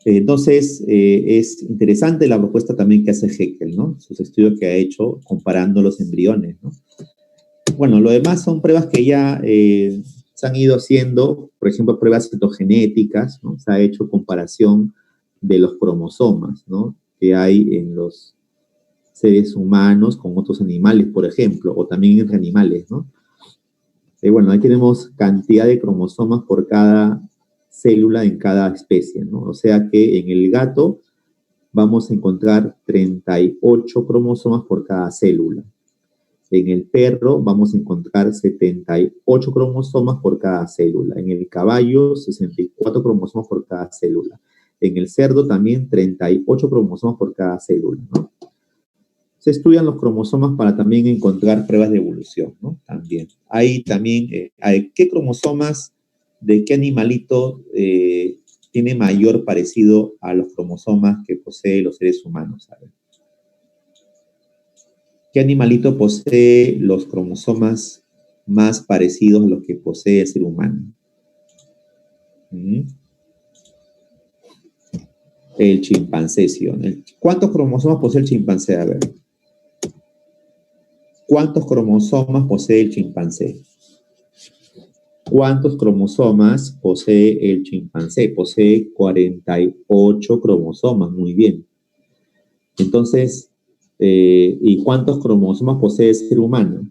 Entonces, es interesante la propuesta también que hace Haeckel, ¿no? Sus estudios que ha hecho comparando los embriones, ¿no? Bueno, lo demás son pruebas que ya se han ido haciendo, por ejemplo, pruebas citogenéticas, ¿no? Se ha hecho comparación de los cromosomas, ¿no? Que hay en los seres humanos con otros animales, por ejemplo, o también entre animales, ¿no? Bueno, ahí tenemos cantidad de cromosomas por cada célula en cada especie, ¿no? O sea que en el gato vamos a encontrar 38 cromosomas por cada célula. En el perro vamos a encontrar 78 cromosomas por cada célula. En el caballo, 64 cromosomas por cada célula. En el cerdo también 38 cromosomas por cada célula, ¿no? Se estudian los cromosomas para también encontrar pruebas de evolución, ¿no? También. Hay también, ¿qué cromosomas de qué animalito tiene mayor parecido a los cromosomas que poseen los seres humanos. A ver. ¿Qué animalito posee los cromosomas más parecidos a los que posee el ser humano? El chimpancé, ¿sí? ¿Cuántos cromosomas posee el chimpancé? A ver. ¿Cuántos cromosomas posee el chimpancé? ¿Cuántos cromosomas posee el chimpancé? Posee 48 cromosomas, muy bien. Entonces, ¿y cuántos cromosomas posee el ser humano?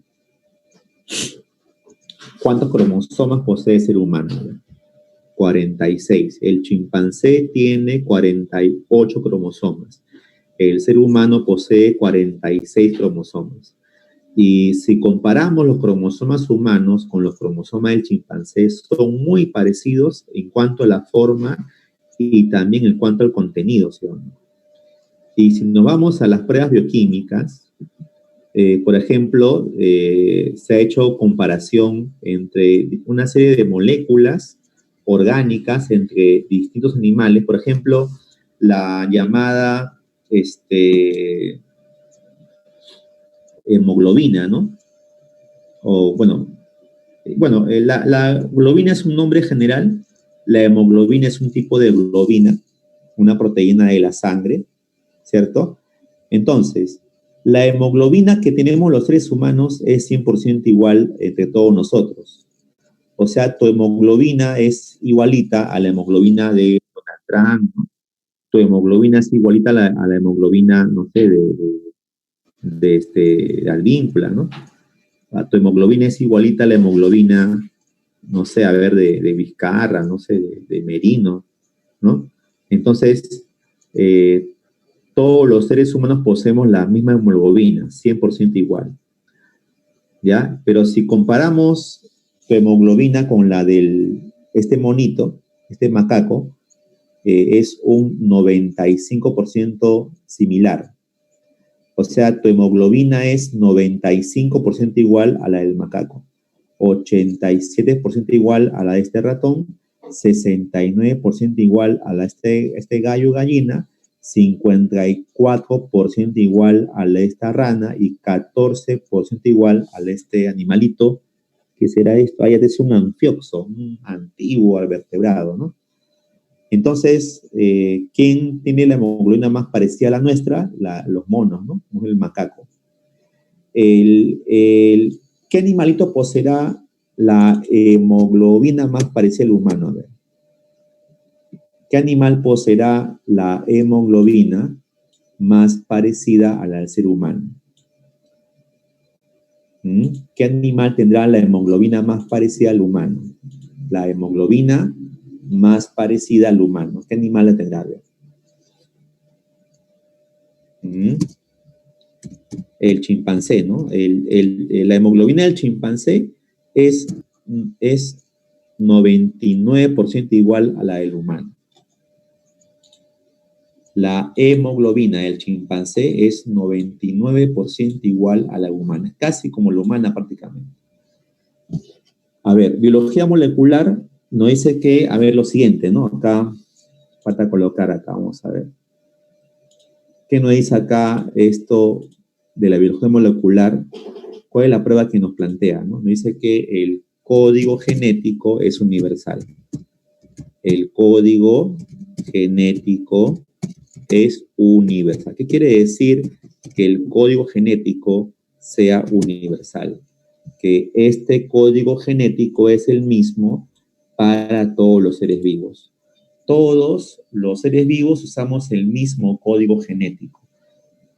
¿Cuántos cromosomas posee el ser humano? 46. El chimpancé tiene 48 cromosomas. El ser humano posee 46 cromosomas. Y si comparamos los cromosomas humanos con los cromosomas del chimpancé, son muy parecidos en cuanto a la forma y también en cuanto al contenido, ¿sí o no? Y si nos vamos a las pruebas bioquímicas, por ejemplo, se ha hecho comparación entre una serie de moléculas orgánicas entre distintos animales, por ejemplo, la llamada hemoglobina, ¿no? O la globina es un nombre general, la hemoglobina es un tipo de globina, una proteína de la sangre, ¿cierto? Entonces, la hemoglobina que tenemos los seres humanos es 100% igual entre todos nosotros. O sea, tu hemoglobina es igualita a la hemoglobina de Donald Trump, ¿no? Tu hemoglobina es igualita a la hemoglobina, no sé, de Advíncula, ¿no? Tu hemoglobina es igualita a la hemoglobina, no sé, a ver, de Vizcarra, no sé, de Merino, ¿no? Entonces, todos los seres humanos poseemos la misma hemoglobina, 100% igual, ¿ya? Pero si comparamos tu hemoglobina con la este monito, este macaco, es un 95% similar. O sea, tu hemoglobina es 95% igual a la del macaco, 87% igual a la de este ratón, 69% igual a la de este gallo gallina, 54% igual a la de esta rana y 14% igual a la de este animalito. ¿Qué será esto? Ah, ya es un anfioxo, un antiguo vertebrado, ¿no? Entonces, ¿quién tiene la hemoglobina más parecida a la nuestra? Los monos, ¿no? El macaco. ¿Qué animalito poseerá la hemoglobina más parecida al humano? A ver. ¿Qué animal poseerá la hemoglobina más parecida a la del ser humano? ¿Qué animal tendrá la hemoglobina más parecida al humano? La hemoglobina más parecida al humano. ¿Qué animal la tendrá? A ver. El chimpancé, ¿no? La hemoglobina del chimpancé es 99% igual a la del humano. La hemoglobina del chimpancé es 99% igual a la humana, casi como la humana prácticamente. A ver, biología molecular nos dice que, a ver, lo siguiente, ¿no? Acá, falta colocar acá, vamos a ver. ¿Qué nos dice acá esto de la biología molecular? ¿Cuál es la prueba que nos plantea, ¿no? Nos dice que el código genético es universal. El código genético es universal. ¿Qué quiere decir que el código genético sea universal? Que este código genético es el mismo para todos los seres vivos. Todos los seres vivos usamos el mismo código genético.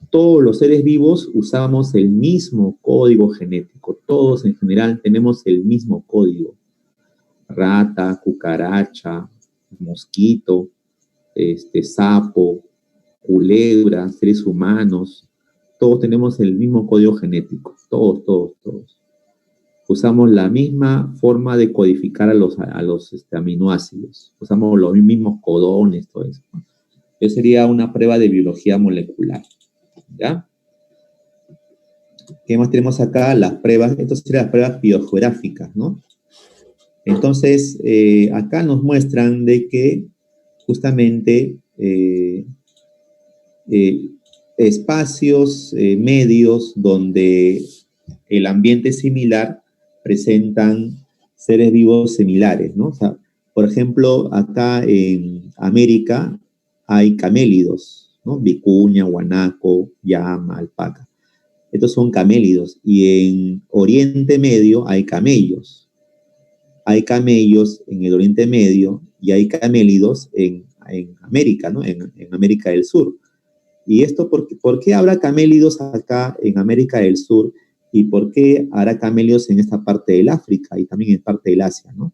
Todos los seres vivos usamos el mismo código genético. Todos en general tenemos el mismo código. Rata, cucaracha, mosquito, sapo, culebra, seres humanos. Todos tenemos el mismo código genético. Todos. Usamos la misma forma de codificar a los aminoácidos. Usamos los mismos codones, todo eso. Eso sería una prueba de biología molecular. ¿Ya? ¿Qué más tenemos acá? Las pruebas, estas serían las pruebas biogeográficas, ¿no? Entonces, acá nos muestran de que justamente espacios medios donde el ambiente es similar presentan seres vivos similares, ¿no? O sea, por ejemplo, acá en América hay camélidos, ¿no? Vicuña, guanaco, llama, alpaca. Estos son camélidos. Y en Oriente Medio hay camellos. Hay camellos en el Oriente Medio y hay camélidos en América, ¿no? En América del Sur. ¿Y esto por qué habrá camélidos acá en América del Sur y por qué habrá camélidos en esta parte del África y también en parte del Asia, ¿no?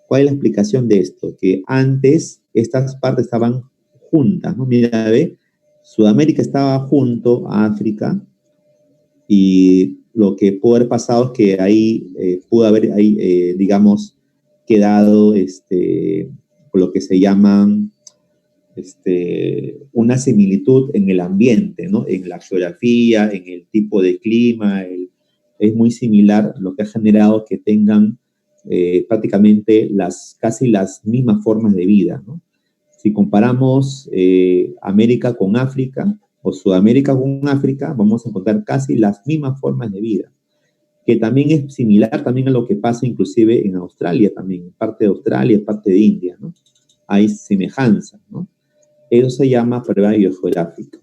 ¿Cuál es la explicación de esto? Que antes estas partes estaban juntas, ¿no? Mira, ve, Sudamérica estaba junto a África y lo que pudo haber pasado es que ahí pudo haber, ahí, digamos, quedado lo que se llaman una similitud en el ambiente, ¿no? En la geografía, en el tipo de clima, es muy similar, lo que ha generado que tengan prácticamente casi las mismas formas de vida, ¿no? Si comparamos América con África o Sudamérica con África, vamos a encontrar casi las mismas formas de vida, que también es similar también a lo que pasa inclusive en Australia también, parte de Australia, parte de India, ¿no? Hay semejanzas, ¿no? Eso se llama prueba biogeográfica.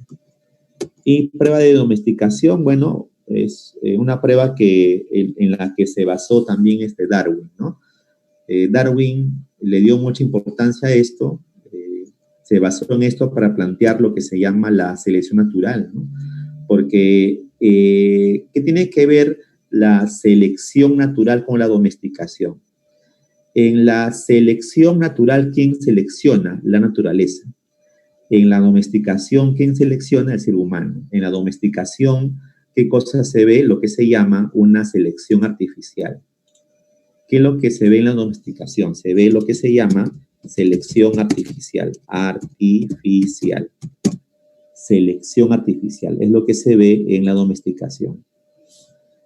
Y prueba de domesticación, bueno, es una prueba en la que se basó también Darwin, ¿no? Darwin le dio mucha importancia a esto, se basó en esto para plantear lo que se llama la selección natural, ¿no? Porque, ¿qué tiene que ver la selección natural con la domesticación? En la selección natural, ¿quién selecciona? La naturaleza. En la domesticación, ¿quién selecciona? El ser humano. En la domesticación, ¿qué cosa se ve? Lo que se llama una selección artificial. ¿Qué es lo que se ve en la domesticación? Se ve lo que se llama selección artificial. Artificial. Selección artificial. Es lo que se ve en la domesticación.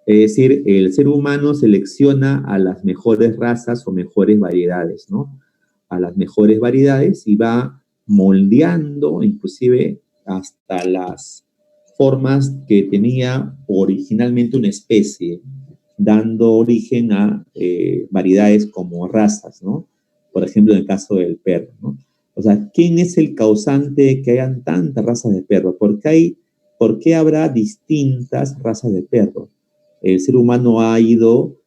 Es decir, el ser humano selecciona a las mejores razas o mejores variedades, ¿no? A las mejores variedades y va moldeando inclusive hasta las formas que tenía originalmente una especie, dando origen a variedades como razas, ¿no? Por ejemplo, en el caso del perro, ¿no? O sea, ¿quién es el causante de que hayan tantas razas de perro? ¿Por qué habrá distintas razas de perro? El ser humano ha ido,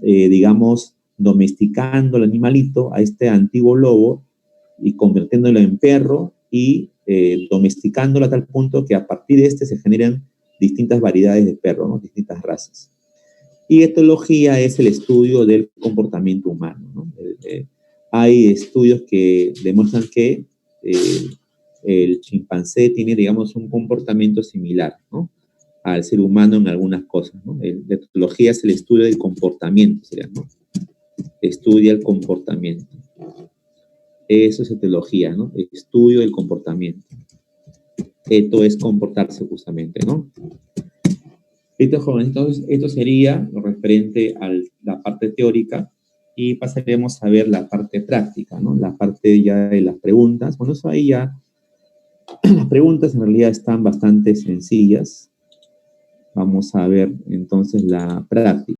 digamos, domesticando al animalito, a este antiguo lobo, y convirtiéndolo en perro y domesticándolo a tal punto que a partir de se generan distintas variedades de perro, ¿no? Distintas razas. Y etología es el estudio del comportamiento humano, ¿no? Hay estudios que demuestran que el chimpancé tiene, digamos, un comportamiento similar, ¿no? Al ser humano en algunas cosas, ¿no? La etología es el estudio del comportamiento, sería, ¿no? Estudia el comportamiento. Eso es etología, ¿no? Estudio del comportamiento. Esto es comportarse justamente, ¿no? Entonces, esto sería lo referente a la parte teórica y pasaremos a ver la parte práctica, ¿no? La parte ya de las preguntas. Bueno, eso ahí ya, las preguntas en realidad están bastante sencillas. Vamos a ver entonces la práctica.